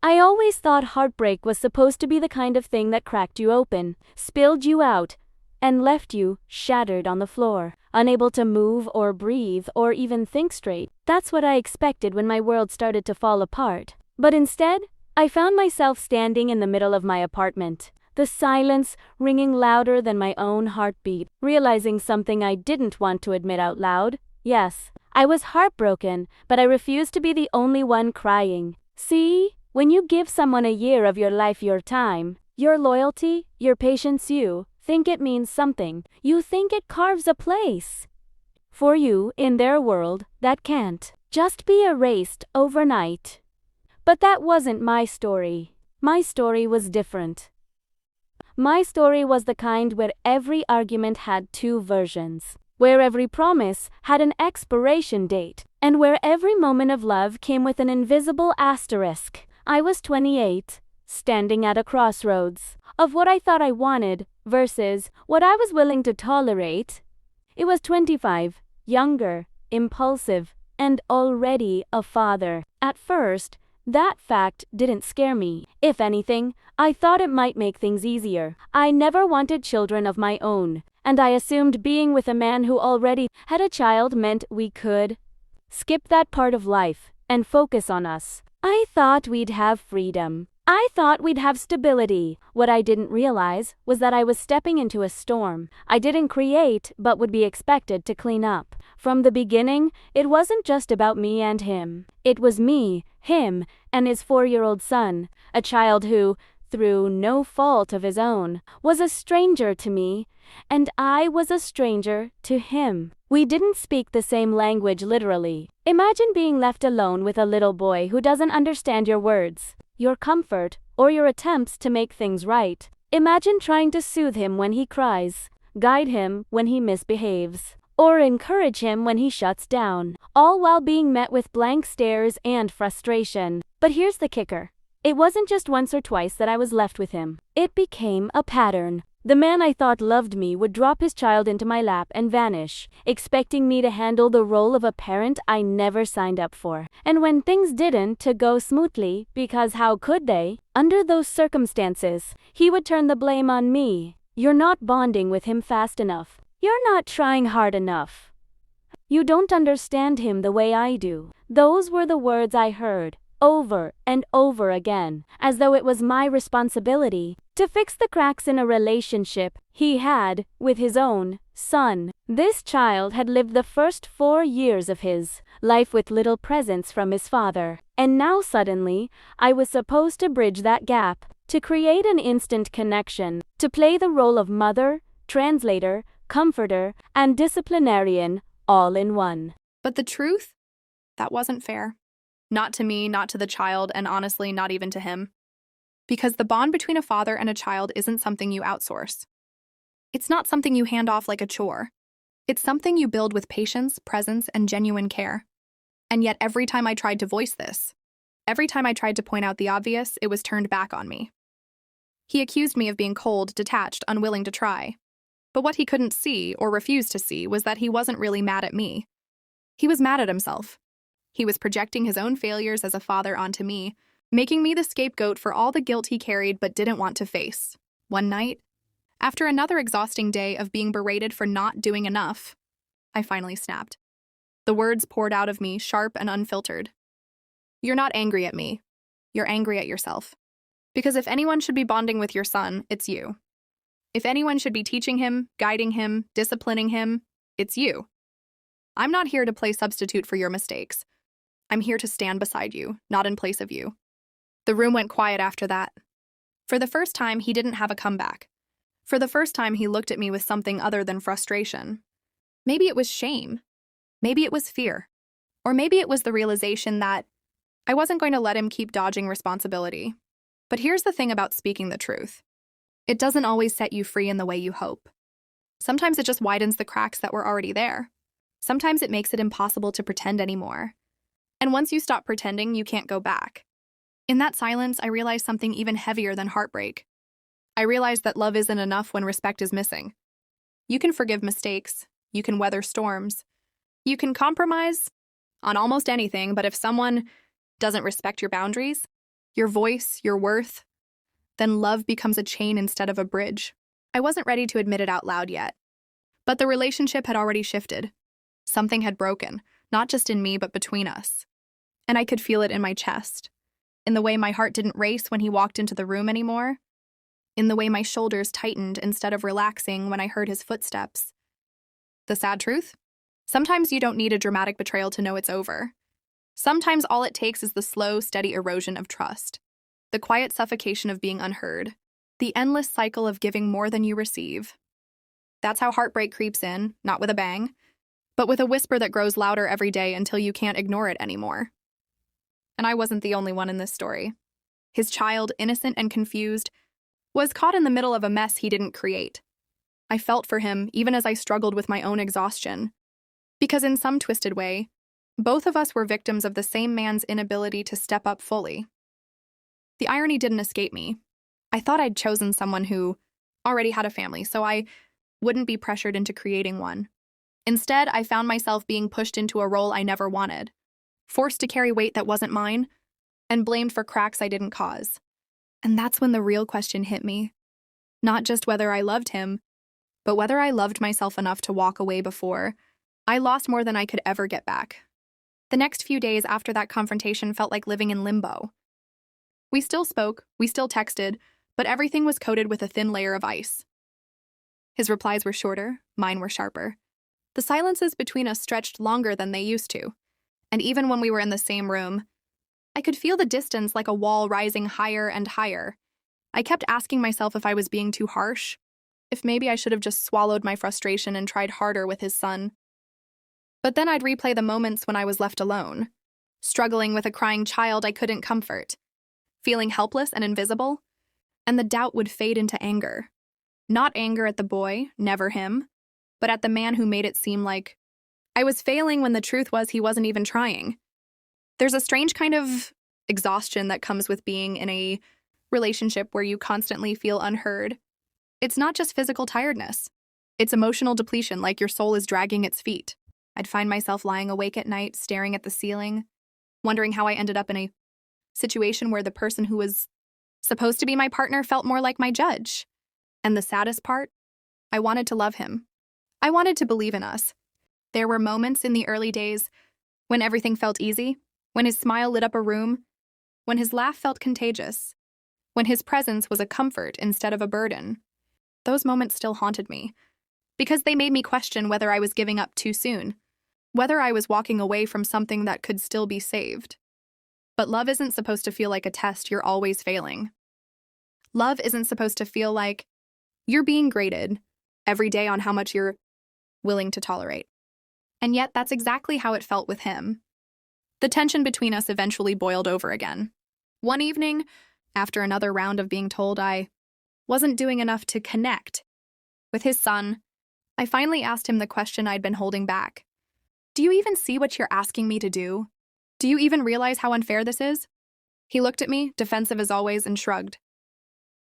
I always thought heartbreak was supposed to be the kind of thing that cracked you open, spilled you out, and left you shattered on the floor, unable to move or breathe or even think straight. That's what I expected when my world started to fall apart. But instead, I found myself standing in the middle of my apartment, the silence ringing louder than my own heartbeat, realizing something I didn't want to admit out loud. Yes, I was heartbroken, but I refused to be the only one crying. See, when you give someone a year of your life, your time, your loyalty, your patience, you think it means something. You think it carves a place for you in their world that can't just be erased overnight. But that wasn't my story. My story was different. My story was the kind where every argument had two versions, where every promise had an expiration date, and where every moment of love came with an invisible asterisk. I was 28, standing at a crossroads of what I thought I wanted versus what I was willing to tolerate. It was 25, younger, impulsive, and already a father. At first, that fact didn't scare me. If anything, I thought it might make things easier. I never wanted children of my own, and I assumed being with a man who already had a child meant we could skip that part of life and focus on us. I thought we'd have freedom. I thought we'd have stability. What I didn't realize was that I was stepping into a storm I didn't create but would be expected to clean up. From the beginning, it wasn't just about me and him. It was me, him, and his 4-year-old son, a child who, through no fault of his own, was a stranger to me, and I was a stranger to him. We didn't speak the same language literally. Imagine being left alone with a little boy who doesn't understand your words, your comfort, or your attempts to make things right. Imagine trying to soothe him when he cries, guide him when he misbehaves, or encourage him when he shuts down, all while being met with blank stares and frustration. But here's the kicker. It wasn't just once or twice that I was left with him. It became a pattern. The man I thought loved me would drop his child into my lap and vanish, expecting me to handle the role of a parent I never signed up for. And when things didn't go smoothly, because how could they? Under those circumstances, he would turn the blame on me. You're not bonding with him fast enough. You're not trying hard enough. You don't understand him the way I do. Those were the words I heard over and over again, as though it was my responsibility to fix the cracks in a relationship he had with his own son. This child had lived the first 4 years of his life with little presence from his father, and now suddenly, I was supposed to bridge that gap, to create an instant connection, to play the role of mother, translator, comforter, and disciplinarian all in one. But the truth? That wasn't fair. Not to me, not to the child, and honestly, not even to him. Because the bond between a father and a child isn't something you outsource. It's not something you hand off like a chore. It's something you build with patience, presence, and genuine care. And yet every time I tried to voice this, every time I tried to point out the obvious, it was turned back on me. He accused me of being cold, detached, unwilling to try. But what he couldn't see, or refused to see, was that he wasn't really mad at me. He was mad at himself. He was projecting his own failures as a father onto me, making me the scapegoat for all the guilt he carried but didn't want to face. One night, after another exhausting day of being berated for not doing enough, I finally snapped. The words poured out of me, sharp and unfiltered. You're not angry at me. You're angry at yourself. Because if anyone should be bonding with your son, it's you. If anyone should be teaching him, guiding him, disciplining him, it's you. I'm not here to play substitute for your mistakes. I'm here to stand beside you, not in place of you. The room went quiet after that. For the first time, he didn't have a comeback. For the first time, he looked at me with something other than frustration. Maybe it was shame. Maybe it was fear. Or maybe it was the realization that I wasn't going to let him keep dodging responsibility. But here's the thing about speaking the truth. It doesn't always set you free in the way you hope. Sometimes it just widens the cracks that were already there. Sometimes it makes it impossible to pretend anymore. And once you stop pretending, you can't go back. In that silence, I realized something even heavier than heartbreak. I realized that love isn't enough when respect is missing. You can forgive mistakes. You can weather storms. You can compromise on almost anything, but if someone doesn't respect your boundaries, your voice, your worth, then love becomes a chain instead of a bridge. I wasn't ready to admit it out loud yet, but the relationship had already shifted. Something had broken, not just in me, but between us. And I could feel it in my chest, in the way my heart didn't race when he walked into the room anymore, in the way my shoulders tightened instead of relaxing when I heard his footsteps. The sad truth? Sometimes you don't need a dramatic betrayal to know it's over. Sometimes all it takes is the slow, steady erosion of trust, the quiet suffocation of being unheard, the endless cycle of giving more than you receive. That's how heartbreak creeps in, not with a bang, but with a whisper that grows louder every day until you can't ignore it anymore. And I wasn't the only one in this story. His child, innocent and confused, was caught in the middle of a mess he didn't create. I felt for him, even as I struggled with my own exhaustion. Because in some twisted way, both of us were victims of the same man's inability to step up fully. The irony didn't escape me. I thought I'd chosen someone who already had a family, so I wouldn't be pressured into creating one. Instead, I found myself being pushed into a role I never wanted, forced to carry weight that wasn't mine, and blamed for cracks I didn't cause. And that's when the real question hit me. Not just whether I loved him, but whether I loved myself enough to walk away before I lost more than I could ever get back. The next few days after that confrontation felt like living in limbo. We still spoke, we still texted, but everything was coated with a thin layer of ice. His replies were shorter, mine were sharper. The silences between us stretched longer than they used to, and even when we were in the same room, I could feel the distance like a wall rising higher and higher. I kept asking myself if I was being too harsh, if maybe I should have just swallowed my frustration and tried harder with his son. But then I'd replay the moments when I was left alone, struggling with a crying child I couldn't comfort, feeling helpless and invisible, and the doubt would fade into anger. Not anger at the boy, never him, but at the man who made it seem like I was failing when the truth was he wasn't even trying. There's a strange kind of exhaustion that comes with being in a relationship where you constantly feel unheard. It's not just physical tiredness. It's emotional depletion, like your soul is dragging its feet. I'd find myself lying awake at night, staring at the ceiling, wondering how I ended up in a situation where the person who was supposed to be my partner felt more like my judge. And the saddest part? I wanted to love him. I wanted to believe in us. There were moments in the early days when everything felt easy, when his smile lit up a room, when his laugh felt contagious, when his presence was a comfort instead of a burden. Those moments still haunted me, because they made me question whether I was giving up too soon, whether I was walking away from something that could still be saved. But love isn't supposed to feel like a test you're always failing. Love isn't supposed to feel like you're being graded every day on how much you're willing to tolerate. And yet that's exactly how it felt with him. The tension between us eventually boiled over again. One evening, after another round of being told I wasn't doing enough to connect with his son, I finally asked him the question I'd been holding back. Do you even see what you're asking me to do? Do you even realize how unfair this is? He looked at me, defensive as always, and shrugged.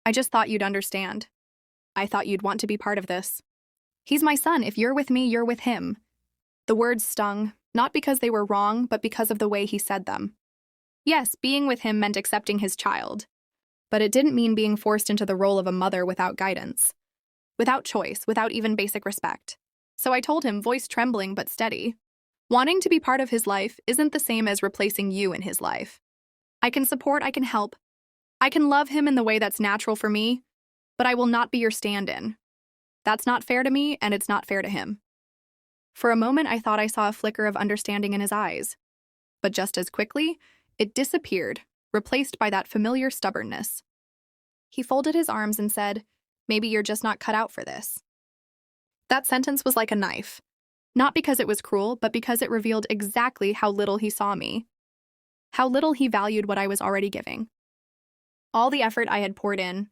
I just thought you'd understand. I thought you'd want to be part of this. He's my son. If you're with me, you're with him. The words stung, not because they were wrong, but because of the way he said them. Yes, being with him meant accepting his child, but it didn't mean being forced into the role of a mother without guidance, without choice, without even basic respect. So I told him, voice trembling but steady, wanting to be part of his life isn't the same as replacing you in his life. I can support, I can help. I can love him in the way that's natural for me, but I will not be your stand-in. That's not fair to me, and it's not fair to him. For a moment, I thought I saw a flicker of understanding in his eyes, but just as quickly, it disappeared, replaced by that familiar stubbornness. He folded his arms and said, "Maybe you're just not cut out for this." That sentence was like a knife, not because it was cruel, but because it revealed exactly how little he saw me, how little he valued what I was already giving. All the effort I had poured in,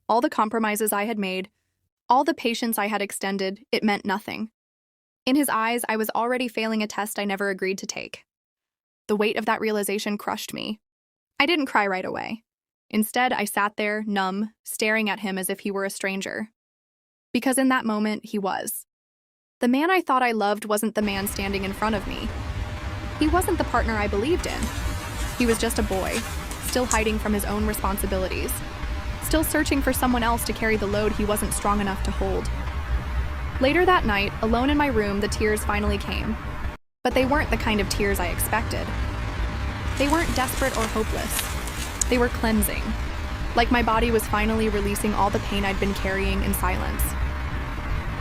all the compromises I had made, all the patience I had extended, it meant nothing. In his eyes, I was already failing a test I never agreed to take. The weight of that realization crushed me. I didn't cry right away. Instead, I sat there, numb, staring at him as if he were a stranger. Because in that moment, he was. The man I thought I loved wasn't the man standing in front of me. He wasn't the partner I believed in. He was just a boy, still hiding from his own responsibilities, still searching for someone else to carry the load he wasn't strong enough to hold. Later that night, alone in my room, the tears finally came. But they weren't the kind of tears I expected. They weren't desperate or hopeless. They were cleansing. Like my body was finally releasing all the pain I'd been carrying in silence.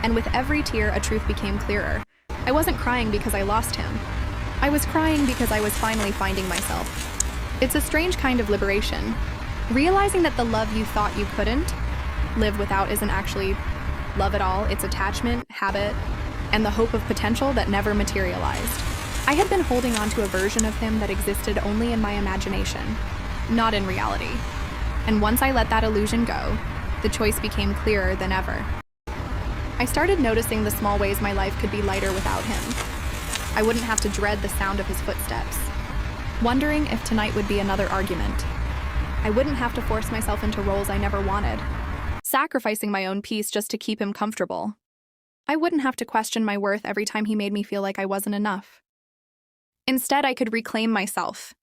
And with every tear, a truth became clearer. I wasn't crying because I lost him. I was crying because I was finally finding myself. It's a strange kind of liberation. Realizing that the love you thought you couldn't live without isn't actually love at all. It's attachment, habit, and the hope of potential that never materialized. I had been holding on to a version of him that existed only in my imagination, not in reality. And once I let that illusion go, the choice became clearer than ever. I started noticing the small ways my life could be lighter without him. I wouldn't have to dread the sound of his footsteps, wondering if tonight would be another argument. I wouldn't have to force myself into roles I never wanted, sacrificing my own peace just to keep him comfortable. I wouldn't have to question my worth every time he made me feel like I wasn't enough. Instead, I could reclaim myself.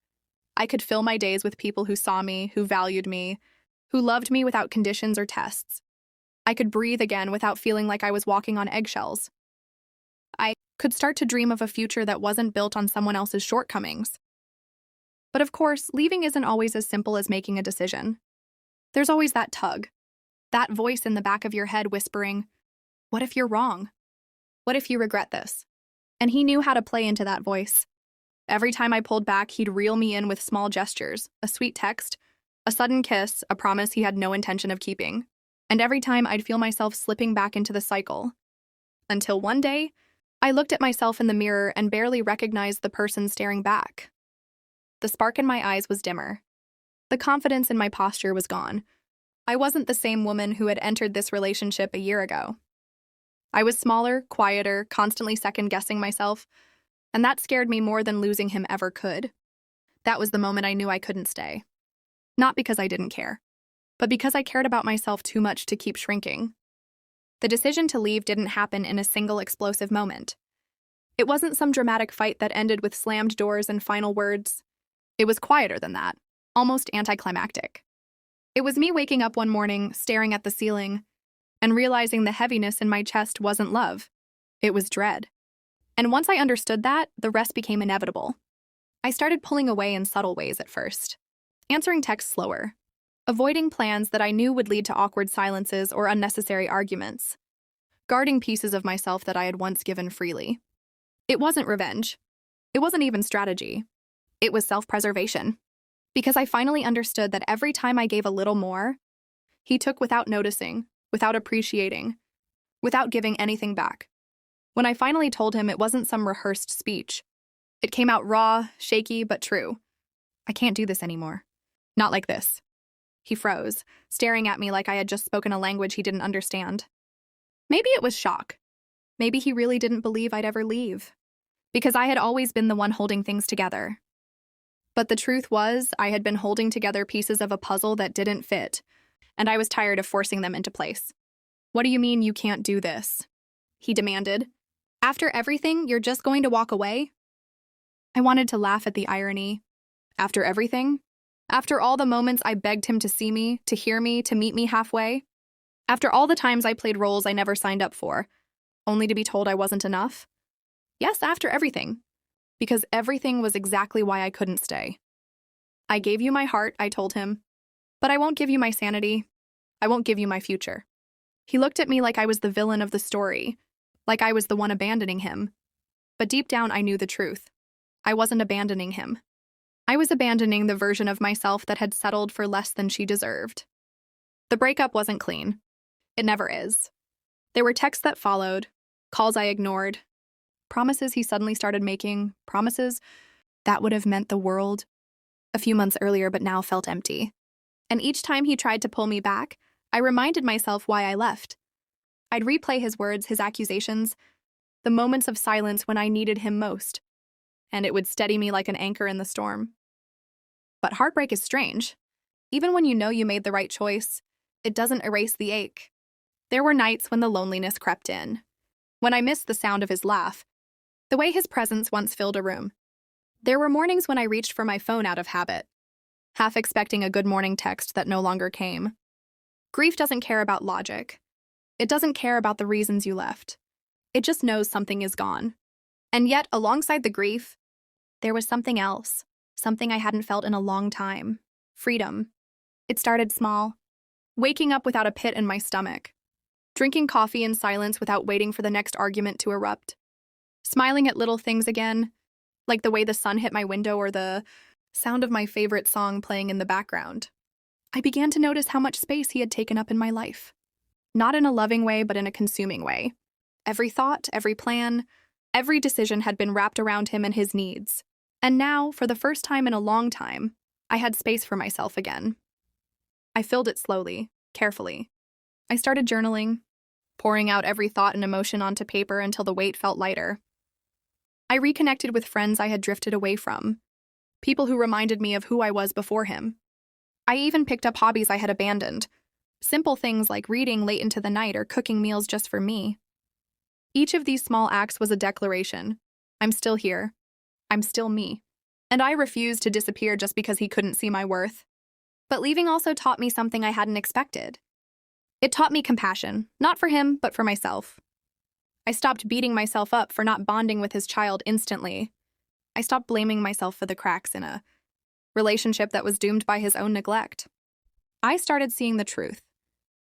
I could fill my days with people who saw me, who valued me, who loved me without conditions or tests. I could breathe again without feeling like I was walking on eggshells. I could start to dream of a future that wasn't built on someone else's shortcomings. But of course, leaving isn't always as simple as making a decision. There's always that tug, that voice in the back of your head whispering, "What if you're wrong? What if you regret this?" And he knew how to play into that voice. Every time I pulled back, he'd reel me in with small gestures, a sweet text, a sudden kiss, a promise he had no intention of keeping. And every time I'd feel myself slipping back into the cycle. Until one day, I looked at myself in the mirror and barely recognized the person staring back. The spark in my eyes was dimmer. The confidence in my posture was gone. I wasn't the same woman who had entered this relationship a year ago. I was smaller, quieter, constantly second-guessing myself, and that scared me more than losing him ever could. That was the moment I knew I couldn't stay. Not because I didn't care, but because I cared about myself too much to keep shrinking. The decision to leave didn't happen in a single explosive moment. It wasn't some dramatic fight that ended with slammed doors and final words. It was quieter than that, almost anticlimactic. It was me waking up one morning, staring at the ceiling, and realizing the heaviness in my chest wasn't love. It was dread. And once I understood that, the rest became inevitable. I started pulling away in subtle ways at first, answering texts slower, avoiding plans that I knew would lead to awkward silences or unnecessary arguments, guarding pieces of myself that I had once given freely. It wasn't revenge. It wasn't even strategy. It was self-preservation. Because I finally understood that every time I gave a little more, he took without noticing, without appreciating, without giving anything back. When I finally told him, it wasn't some rehearsed speech. It came out raw, shaky, but true. "I can't do this anymore. Not like this." He froze, staring at me like I had just spoken a language he didn't understand. Maybe it was shock. Maybe he really didn't believe I'd ever leave. Because I had always been the one holding things together. But the truth was, I had been holding together pieces of a puzzle that didn't fit, and I was tired of forcing them into place. "What do you mean you can't do this?" he demanded. "After everything, you're just going to walk away?" I wanted to laugh at the irony. After everything? After all the moments I begged him to see me, to hear me, to meet me halfway? After all the times I played roles I never signed up for, only to be told I wasn't enough? Yes, after everything. Because everything was exactly why I couldn't stay. "I gave you my heart," I told him, "but I won't give you my sanity. I won't give you my future." He looked at me like I was the villain of the story, like I was the one abandoning him. But deep down, I knew the truth. I wasn't abandoning him. I was abandoning the version of myself that had settled for less than she deserved. The breakup wasn't clean. It never is. There were texts that followed, calls I ignored, promises he suddenly started making, promises that would have meant the world a few months earlier but now felt empty. And each time he tried to pull me back, I reminded myself why I left. I'd replay his words, his accusations, the moments of silence when I needed him most, and it would steady me like an anchor in the storm. But heartbreak is strange. Even when you know you made the right choice, it doesn't erase the ache. There were nights when the loneliness crept in, when I missed the sound of his laugh, the way his presence once filled a room. There were mornings when I reached for my phone out of habit, half expecting a good morning text that no longer came. Grief doesn't care about logic. It doesn't care about the reasons you left. It just knows something is gone. And yet, alongside the grief, there was something else, something I hadn't felt in a long time. Freedom. It started small. Waking up without a pit in my stomach. Drinking coffee in silence without waiting for the next argument to erupt. Smiling at little things again, like the way the sun hit my window or the sound of my favorite song playing in the background. I began to notice how much space he had taken up in my life. Not in a loving way, but in a consuming way. Every thought, every plan, every decision had been wrapped around him and his needs. And now, for the first time in a long time, I had space for myself again. I filled it slowly, carefully. I started journaling, pouring out every thought and emotion onto paper until the weight felt lighter. I reconnected with friends I had drifted away from, people who reminded me of who I was before him. I even picked up hobbies I had abandoned, simple things like reading late into the night or cooking meals just for me. Each of these small acts was a declaration. I'm still here. I'm still me. And I refused to disappear just because he couldn't see my worth. But leaving also taught me something I hadn't expected. It taught me compassion, not for him, but for myself. I stopped beating myself up for not bonding with his child instantly. I stopped blaming myself for the cracks in a relationship that was doomed by his own neglect. I started seeing the truth.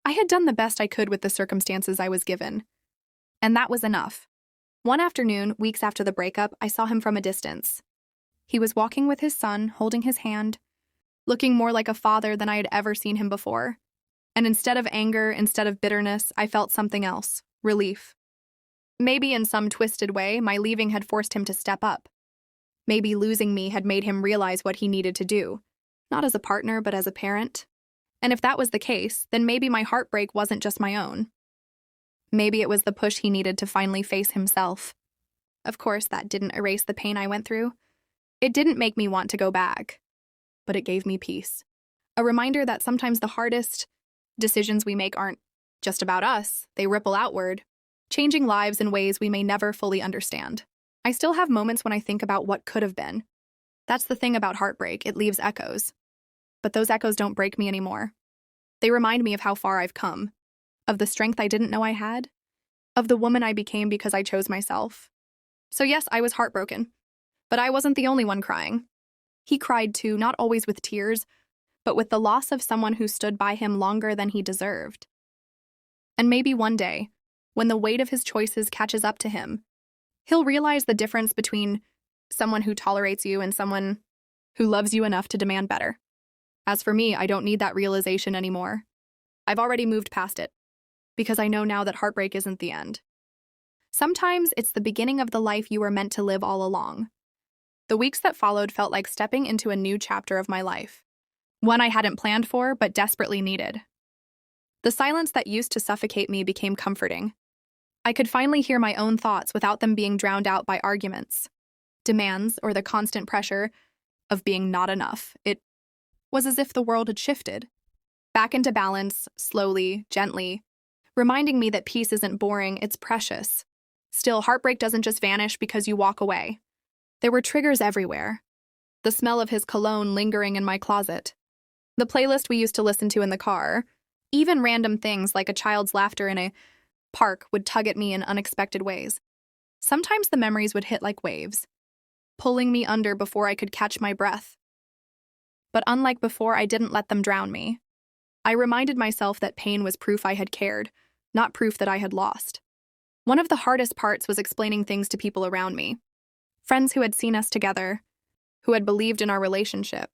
I had done the best I could with the circumstances I was given. And that was enough. One afternoon, weeks after the breakup, I saw him from a distance. He was walking with his son, holding his hand, looking more like a father than I had ever seen him before. And instead of anger, instead of bitterness, I felt something else, relief. Maybe in some twisted way, my leaving had forced him to step up. Maybe losing me had made him realize what he needed to do, not as a partner, but as a parent. And if that was the case, then maybe my heartbreak wasn't just my own. Maybe it was the push he needed to finally face himself. Of course, that didn't erase the pain I went through. It didn't make me want to go back. But it gave me peace. A reminder that sometimes the hardest decisions we make aren't just about us, they ripple outward, changing lives in ways we may never fully understand. I still have moments when I think about what could have been. That's the thing about heartbreak, it leaves echoes. But those echoes don't break me anymore. They remind me of how far I've come, of the strength I didn't know I had, of the woman I became because I chose myself. So yes, I was heartbroken, but I wasn't the only one crying. He cried too, not always with tears, but with the loss of someone who stood by him longer than he deserved. And maybe one day, when the weight of his choices catches up to him, he'll realize the difference between someone who tolerates you and someone who loves you enough to demand better. As for me, I don't need that realization anymore. I've already moved past it, because I know now that heartbreak isn't the end. Sometimes it's the beginning of the life you were meant to live all along. The weeks that followed felt like stepping into a new chapter of my life, one I hadn't planned for but desperately needed. The silence that used to suffocate me became comforting. I could finally hear my own thoughts without them being drowned out by arguments, demands, or the constant pressure of being not enough. It was as if the world had shifted, back into balance, slowly, gently, reminding me that peace isn't boring, it's precious. Still, heartbreak doesn't just vanish because you walk away. There were triggers everywhere. The smell of his cologne lingering in my closet, the playlist we used to listen to in the car, even random things like a child's laughter in a park would tug at me in unexpected ways. Sometimes the memories would hit like waves, pulling me under before I could catch my breath. But unlike before, I didn't let them drown me. I reminded myself that pain was proof I had cared, not proof that I had lost. One of the hardest parts was explaining things to people around me. Friends who had seen us together, who had believed in our relationship,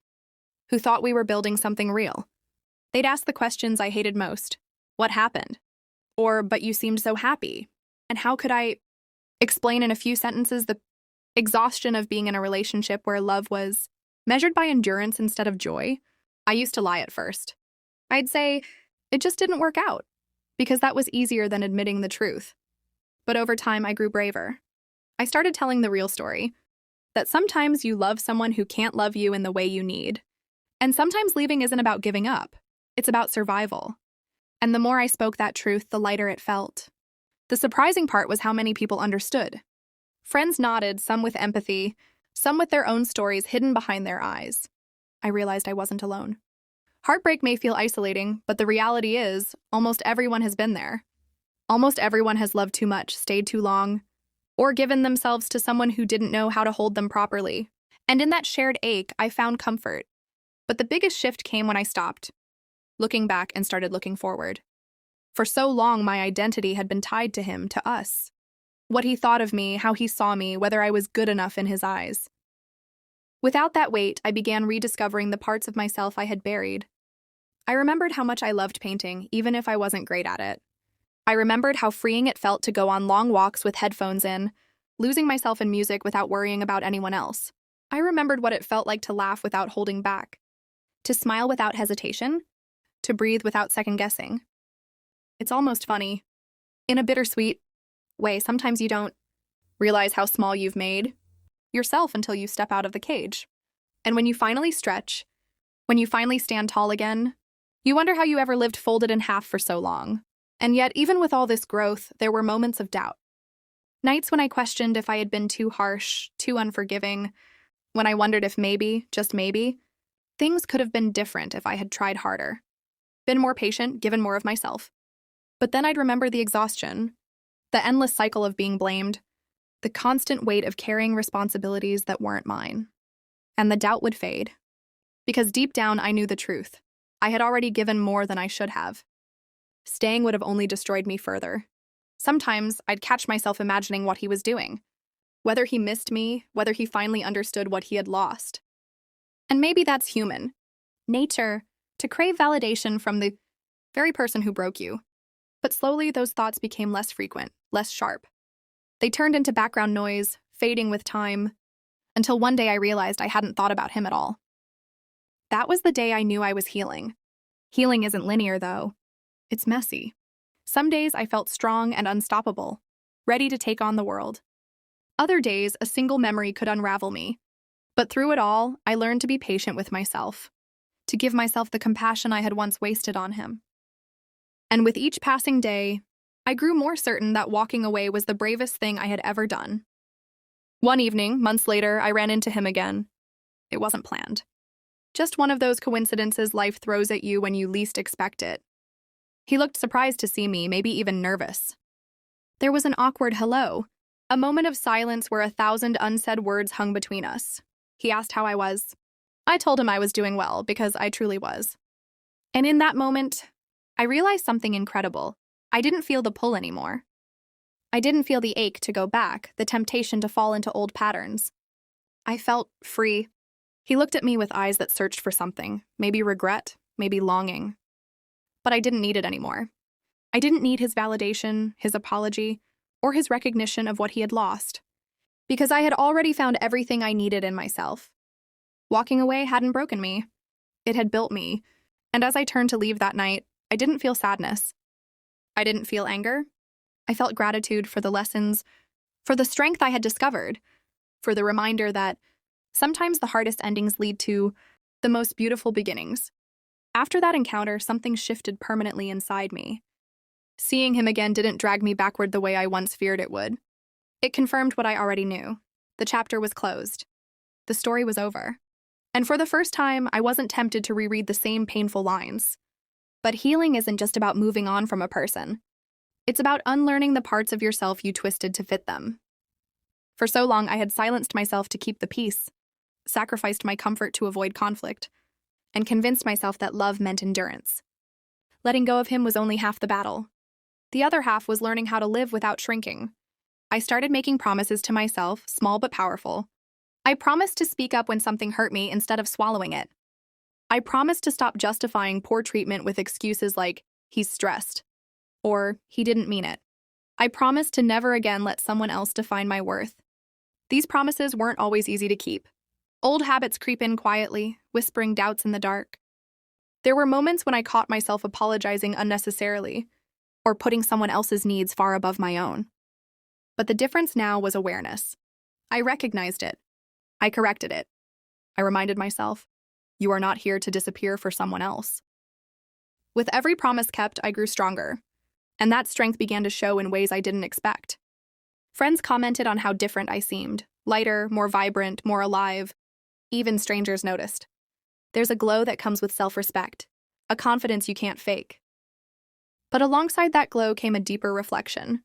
who thought we were building something real. They'd ask the questions I hated most. What happened? Or, but you seemed so happy. And how could I explain in a few sentences the exhaustion of being in a relationship where love was measured by endurance instead of joy? I used to lie at first. I'd say, it just didn't work out, because that was easier than admitting the truth. But over time, I grew braver. I started telling the real story, that sometimes you love someone who can't love you in the way you need. And sometimes leaving isn't about giving up. It's about survival. And the more I spoke that truth, the lighter it felt. The surprising part was how many people understood. Friends nodded, some with empathy, some with their own stories hidden behind their eyes. I realized I wasn't alone. Heartbreak may feel isolating, but the reality is, almost everyone has been there. Almost everyone has loved too much, stayed too long, or given themselves to someone who didn't know how to hold them properly. And in that shared ache, I found comfort. But the biggest shift came when I stopped, looking back and started looking forward. For so long, my identity had been tied to him, to us. What he thought of me, how he saw me, whether I was good enough in his eyes. Without that weight, I began rediscovering the parts of myself I had buried. I remembered how much I loved painting, even if I wasn't great at it. I remembered how freeing it felt to go on long walks with headphones in, losing myself in music without worrying about anyone else. I remembered what it felt like to laugh without holding back, to smile without hesitation, to breathe without second-guessing. It's almost funny. In a bittersweet way, sometimes you don't realize how small you've made yourself until you step out of the cage. And when you finally stretch, when you finally stand tall again, you wonder how you ever lived folded in half for so long. And yet, even with all this growth, there were moments of doubt. Nights when I questioned if I had been too harsh, too unforgiving, when I wondered if maybe, just maybe, things could have been different if I had tried harder, been more patient, given more of myself. But then I'd remember the exhaustion, the endless cycle of being blamed, the constant weight of carrying responsibilities that weren't mine. And the doubt would fade. Because deep down, I knew the truth. I had already given more than I should have. Staying would have only destroyed me further. Sometimes I'd catch myself imagining what he was doing, whether he missed me, whether he finally understood what he had lost. And maybe that's human nature, to crave validation from the very person who broke you. But slowly those thoughts became less frequent, less sharp. They turned into background noise, fading with time, until one day I realized I hadn't thought about him at all. That was the day I knew I was healing. Healing isn't linear, though. It's messy. Some days I felt strong and unstoppable, ready to take on the world. Other days, a single memory could unravel me. But through it all, I learned to be patient with myself, to give myself the compassion I had once wasted on him. And with each passing day, I grew more certain that walking away was the bravest thing I had ever done. One evening, months later, I ran into him again. It wasn't planned. Just one of those coincidences life throws at you when you least expect it. He looked surprised to see me, maybe even nervous. There was an awkward hello, a moment of silence where 1,000 unsaid words hung between us. He asked how I was. I told him I was doing well, because I truly was. And in that moment, I realized something incredible. I didn't feel the pull anymore. I didn't feel the ache to go back, the temptation to fall into old patterns. I felt free. He looked at me with eyes that searched for something, maybe regret, maybe longing. But I didn't need it anymore. I didn't need his validation, his apology, or his recognition of what he had lost, because I had already found everything I needed in myself. Walking away hadn't broken me. It had built me, and as I turned to leave that night, I didn't feel sadness. I didn't feel anger. I felt gratitude for the lessons, for the strength I had discovered, for the reminder that sometimes the hardest endings lead to the most beautiful beginnings. After that encounter, something shifted permanently inside me. Seeing him again didn't drag me backward the way I once feared it would. It confirmed what I already knew. The chapter was closed. The story was over. And for the first time, I wasn't tempted to reread the same painful lines. But healing isn't just about moving on from a person. It's about unlearning the parts of yourself you twisted to fit them. For so long, I had silenced myself to keep the peace, sacrificed my comfort to avoid conflict, and convinced myself that love meant endurance. Letting go of him was only half the battle. The other half was learning how to live without shrinking. I started making promises to myself, small but powerful. I promised to speak up when something hurt me instead of swallowing it. I promised to stop justifying poor treatment with excuses like, he's stressed, or he didn't mean it. I promised to never again let someone else define my worth. These promises weren't always easy to keep. Old habits creep in quietly, whispering doubts in the dark. There were moments when I caught myself apologizing unnecessarily, or putting someone else's needs far above my own. But the difference now was awareness. I recognized it. I corrected it. I reminded myself, you are not here to disappear for someone else. With every promise kept, I grew stronger, and that strength began to show in ways I didn't expect. Friends commented on how different I seemed, lighter, more vibrant, more alive. Even strangers noticed. There's a glow that comes with self-respect, a confidence you can't fake. But alongside that glow came a deeper reflection.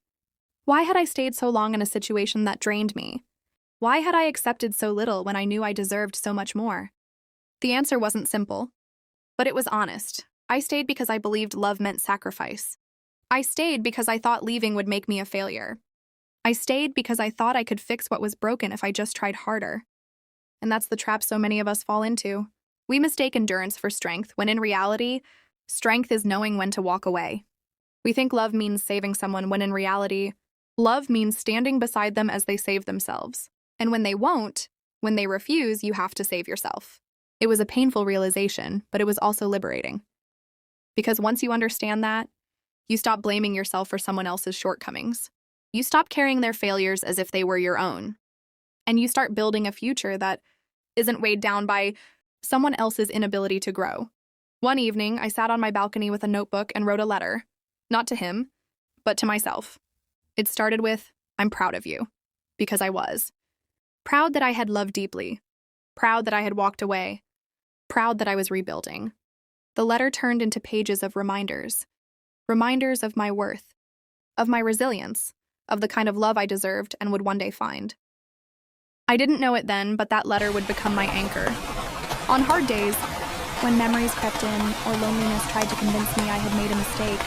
Why had I stayed so long in a situation that drained me? Why had I accepted so little when I knew I deserved so much more? The answer wasn't simple, but it was honest. I stayed because I believed love meant sacrifice. I stayed because I thought leaving would make me a failure. I stayed because I thought I could fix what was broken if I just tried harder. And that's the trap so many of us fall into. We mistake endurance for strength, when in reality, strength is knowing when to walk away. We think love means saving someone, when in reality, love means standing beside them as they save themselves. And when they won't, when they refuse, you have to save yourself. It was a painful realization, but it was also liberating. Because once you understand that, you stop blaming yourself for someone else's shortcomings. You stop carrying their failures as if they were your own. And you start building a future that isn't weighed down by someone else's inability to grow. One evening, I sat on my balcony with a notebook and wrote a letter, not to him, but to myself. It started with, "I'm proud of you," because I was. Proud that I had loved deeply. Proud that I had walked away. Proud that I was rebuilding. The letter turned into pages of reminders. Reminders of my worth, of my resilience, of the kind of love I deserved and would one day find. I didn't know it then, but that letter would become my anchor. On hard days, when memories crept in or loneliness tried to convince me I had made a mistake,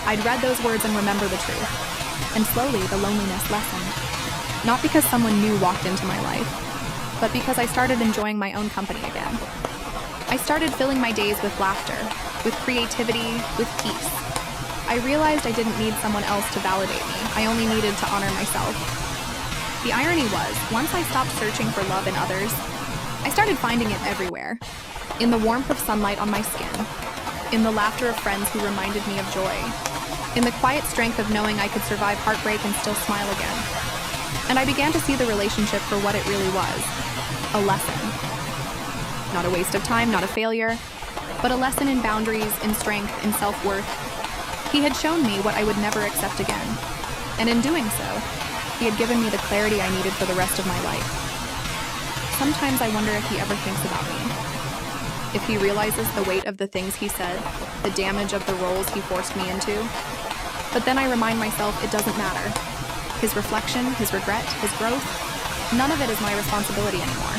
I'd read those words and remember the truth. And slowly, the loneliness lessened. Not because someone new walked into my life, but because I started enjoying my own company again. I started filling my days with laughter, with creativity, with peace. I realized I didn't need someone else to validate me. I only needed to honor myself. The irony was, once I stopped searching for love in others, I started finding it everywhere. In the warmth of sunlight on my skin, in the laughter of friends who reminded me of joy, in the quiet strength of knowing I could survive heartbreak and still smile again. And I began to see the relationship for what it really was, a lesson. Not a waste of time, not a failure, but a lesson in boundaries, in strength, in self-worth. He had shown me what I would never accept again, and in doing so, he had given me the clarity I needed for the rest of my life. Sometimes I wonder if he ever thinks about me. If he realizes the weight of the things he said, the damage of the roles he forced me into. But then I remind myself it doesn't matter. His reflection, his regret, his growth, none of it is my responsibility anymore.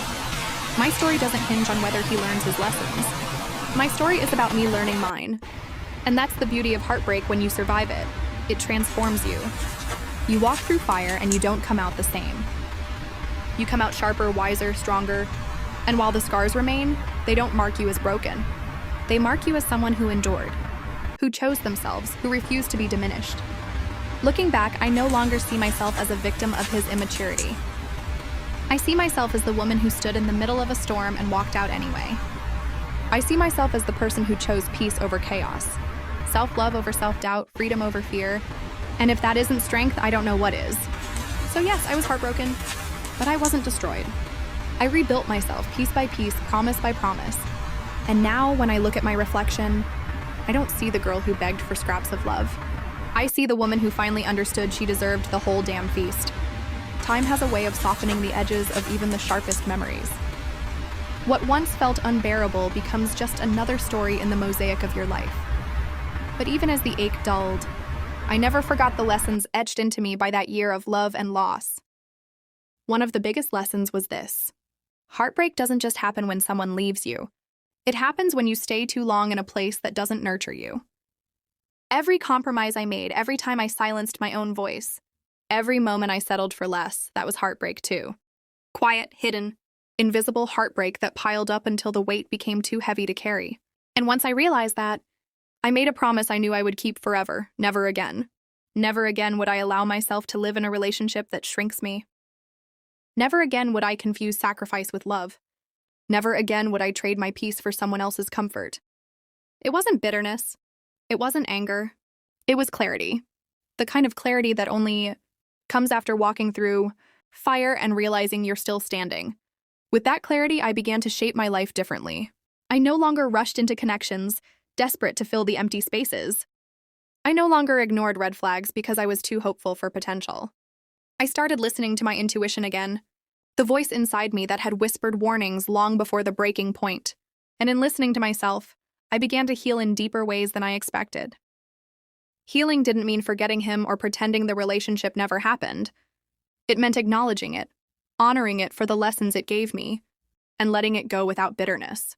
My story doesn't hinge on whether he learns his lessons. My story is about me learning mine. And that's the beauty of heartbreak when you survive it. It transforms you. You walk through fire and you don't come out the same. You come out sharper, wiser, stronger, and while the scars remain, they don't mark you as broken. They mark you as someone who endured, who chose themselves, who refused to be diminished. Looking back, I no longer see myself as a victim of his immaturity. I see myself as the woman who stood in the middle of a storm and walked out anyway. I see myself as the person who chose peace over chaos, self-love over self-doubt, freedom over fear, and if that isn't strength, I don't know what is. So yes, I was heartbroken, but I wasn't destroyed. I rebuilt myself piece by piece, promise by promise. And now, when I look at my reflection, I don't see the girl who begged for scraps of love. I see the woman who finally understood she deserved the whole damn feast. Time has a way of softening the edges of even the sharpest memories. What once felt unbearable becomes just another story in the mosaic of your life. But even as the ache dulled, I never forgot the lessons etched into me by that year of love and loss. One of the biggest lessons was this. Heartbreak doesn't just happen when someone leaves you. It happens when you stay too long in a place that doesn't nurture you. Every compromise I made, every time I silenced my own voice, every moment I settled for less, that was heartbreak too. Quiet, hidden, invisible heartbreak that piled up until the weight became too heavy to carry. And once I realized that, I made a promise I knew I would keep forever, never again. Never again would I allow myself to live in a relationship that shrinks me. Never again would I confuse sacrifice with love. Never again would I trade my peace for someone else's comfort. It wasn't bitterness. It wasn't anger. It was clarity. The kind of clarity that only comes after walking through fire and realizing you're still standing. With that clarity, I began to shape my life differently. I no longer rushed into connections, desperate to fill the empty spaces. I no longer ignored red flags because I was too hopeful for potential. I started listening to my intuition again, the voice inside me that had whispered warnings long before the breaking point. And in listening to myself, I began to heal in deeper ways than I expected. Healing didn't mean forgetting him or pretending the relationship never happened. It meant acknowledging it, honoring it for the lessons it gave me, and letting it go without bitterness.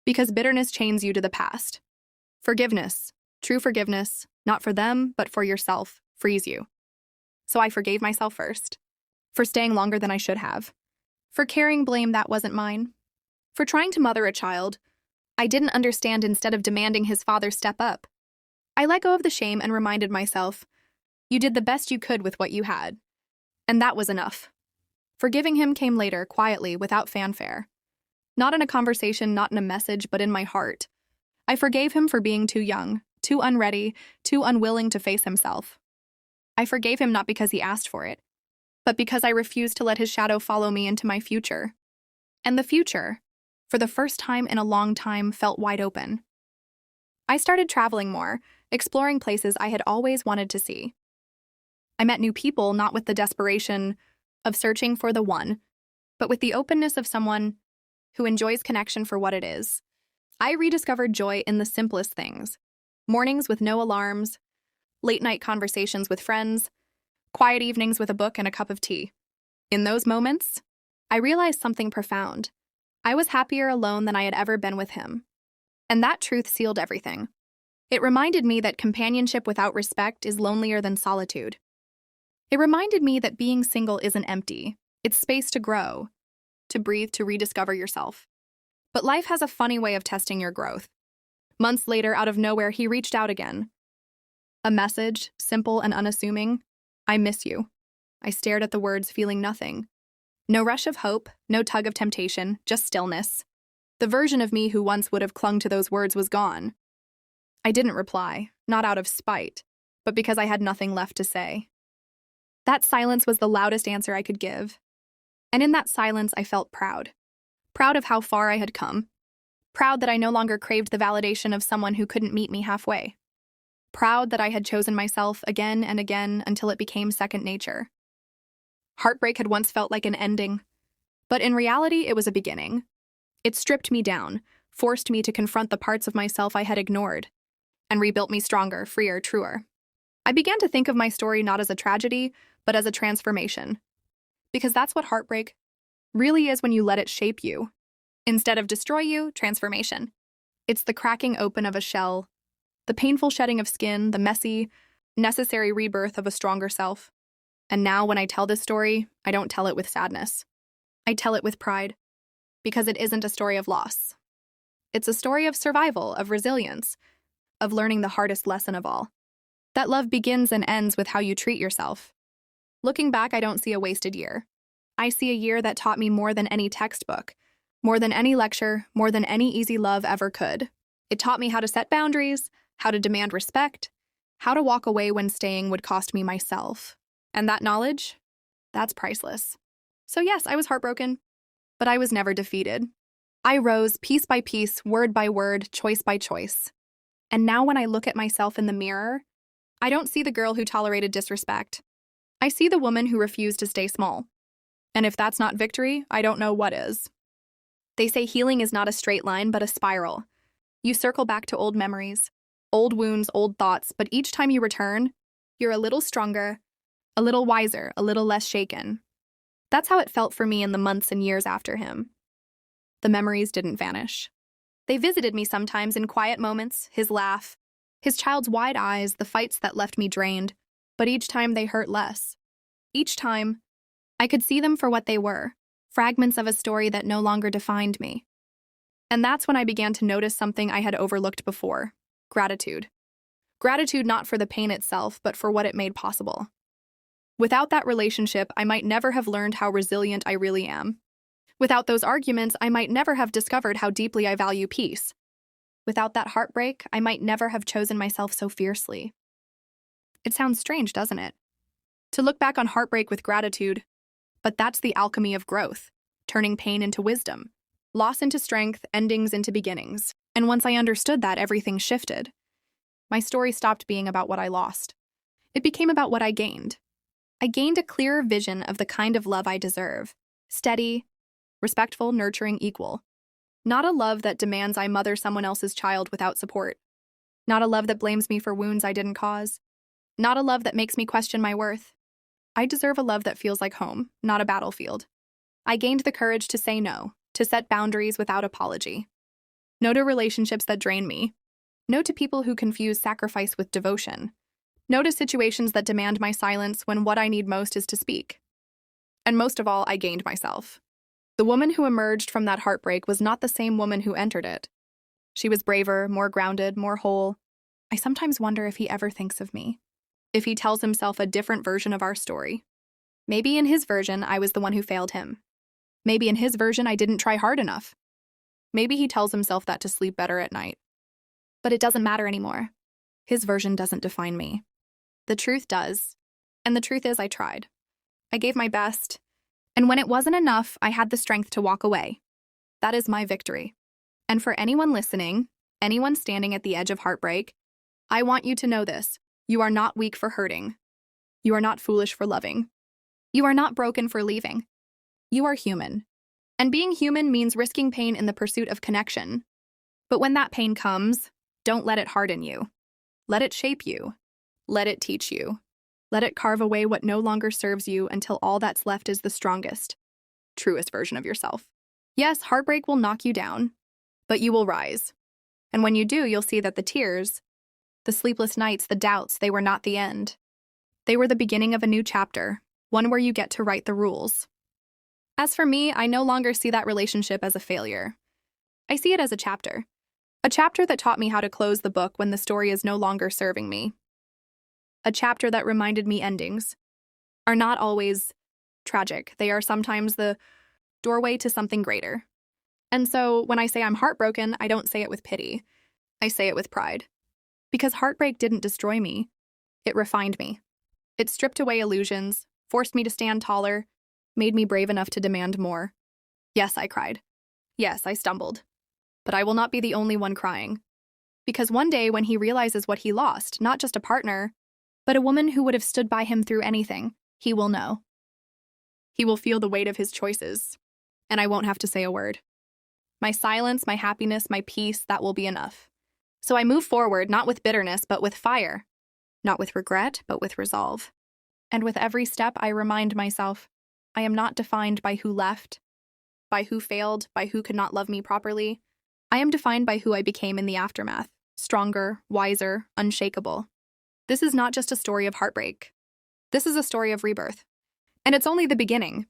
Because bitterness chains you to the past. Forgiveness, true forgiveness, not for them, but for yourself, frees you. So I forgave myself first. For staying longer than I should have. For carrying blame that wasn't mine. For trying to mother a child I didn't understand instead of demanding his father step up. I let go of the shame and reminded myself, you did the best you could with what you had. And that was enough. Forgiving him came later, quietly, without fanfare. Not in a conversation, not in a message, but in my heart. I forgave him for being too young, too unready, too unwilling to face himself. I forgave him not because he asked for it, but because I refused to let his shadow follow me into my future. And the future, for the first time in a long time, felt wide open. I started traveling more, exploring places I had always wanted to see. I met new people not with the desperation of searching for the one, but with the openness of someone who enjoys connection for what it is. I rediscovered joy in the simplest things. Mornings with no alarms, late-night conversations with friends, quiet evenings with a book and a cup of tea. In those moments, I realized something profound. I was happier alone than I had ever been with him. And that truth sealed everything. It reminded me that companionship without respect is lonelier than solitude. It reminded me that being single isn't empty. It's space to grow, to breathe, to rediscover yourself. But life has a funny way of testing your growth. Months later, out of nowhere, he reached out again. A message, simple and unassuming, I miss you. I stared at the words, feeling nothing. No rush of hope, no tug of temptation, just stillness. The version of me who once would have clung to those words was gone. I didn't reply, not out of spite, but because I had nothing left to say. That silence was the loudest answer I could give. And in that silence, I felt proud. Proud of how far I had come. Proud that I no longer craved the validation of someone who couldn't meet me halfway. Proud that I had chosen myself again and again until it became second nature. Heartbreak had once felt like an ending, but in reality, it was a beginning. It stripped me down, forced me to confront the parts of myself I had ignored, and rebuilt me stronger, freer, truer. I began to think of my story not as a tragedy, but as a transformation. Because that's what heartbreak really is when you let it shape you. Instead of destroy you, transformation. It's the cracking open of a shell, the painful shedding of skin, the messy, necessary rebirth of a stronger self. And now when I tell this story, I don't tell it with sadness. I tell it with pride, because it isn't a story of loss. It's a story of survival, of resilience, of learning the hardest lesson of all. That love begins and ends with how you treat yourself. Looking back, I don't see a wasted year. I see a year that taught me more than any textbook, more than any lecture, more than any easy love ever could. It taught me how to set boundaries, how to demand respect, how to walk away when staying would cost me myself. And that knowledge, that's priceless. So yes, I was heartbroken, but I was never defeated. I rose piece by piece, word by word, choice by choice. And now when I look at myself in the mirror, I don't see the girl who tolerated disrespect. I see the woman who refused to stay small. And if that's not victory, I don't know what is. They say healing is not a straight line, but a spiral. You circle back to old memories, old wounds, old thoughts, but each time you return, you're a little stronger, a little wiser, a little less shaken. That's how it felt for me in the months and years after him. The memories didn't vanish. They visited me sometimes in quiet moments, his laugh, his child's wide eyes, the fights that left me drained, but each time they hurt less. Each time, I could see them for what they were, fragments of a story that no longer defined me. And that's when I began to notice something I had overlooked before: gratitude. Gratitude not for the pain itself, but for what it made possible. Without that relationship, I might never have learned how resilient I really am. Without those arguments, I might never have discovered how deeply I value peace. Without that heartbreak, I might never have chosen myself so fiercely. It sounds strange, doesn't it? To look back on heartbreak with gratitude, but that's the alchemy of growth, turning pain into wisdom, loss into strength, endings into beginnings. And once I understood that, everything shifted. My story stopped being about what I lost. It became about what I gained. I gained a clearer vision of the kind of love I deserve: steady, respectful, nurturing, equal. Not a love that demands I mother someone else's child without support. Not a love that blames me for wounds I didn't cause. Not a love that makes me question my worth. I deserve a love that feels like home, not a battlefield. I gained the courage to say no, to set boundaries without apology. No to relationships that drain me. No to people who confuse sacrifice with devotion. No to situations that demand my silence when what I need most is to speak. And most of all, I gained myself. The woman who emerged from that heartbreak was not the same woman who entered it. She was braver, more grounded, more whole. I sometimes wonder if he ever thinks of me. If he tells himself a different version of our story. Maybe in his version, I was the one who failed him. Maybe in his version, I didn't try hard enough. Maybe he tells himself that to sleep better at night. But it doesn't matter anymore. His version doesn't define me. The truth does. And the truth is I tried. I gave my best. And when it wasn't enough, I had the strength to walk away. That is my victory. And for anyone listening, anyone standing at the edge of heartbreak, I want you to know this. You are not weak for hurting. You are not foolish for loving. You are not broken for leaving. You are human. And being human means risking pain in the pursuit of connection. But when that pain comes, don't let it harden you. Let it shape you. Let it teach you. Let it carve away what no longer serves you until all that's left is the strongest, truest version of yourself. Yes, heartbreak will knock you down, but you will rise. And when you do, you'll see that the tears, the sleepless nights, the doubts, they were not the end. They were the beginning of a new chapter, one where you get to write the rules. As for me, I no longer see that relationship as a failure. I see it as a chapter that taught me how to close the book when the story is no longer serving me. A chapter that reminded me endings are not always tragic. They are sometimes the doorway to something greater. And so when I say I'm heartbroken, I don't say it with pity. I say it with pride. Because heartbreak didn't destroy me. It refined me. It stripped away illusions, forced me to stand taller, made me brave enough to demand more. Yes, I cried. Yes, I stumbled. But I will not be the only one crying. Because one day when he realizes what he lost, not just a partner, but a woman who would have stood by him through anything, he will know. He will feel the weight of his choices, and I won't have to say a word. My silence, my happiness, my peace, that will be enough. So I move forward, not with bitterness, but with fire. Not with regret, but with resolve. And with every step, I remind myself, I am not defined by who left, by who failed, by who could not love me properly. I am defined by who I became in the aftermath, stronger, wiser, unshakable. This is not just a story of heartbreak. This is a story of rebirth. And it's only the beginning.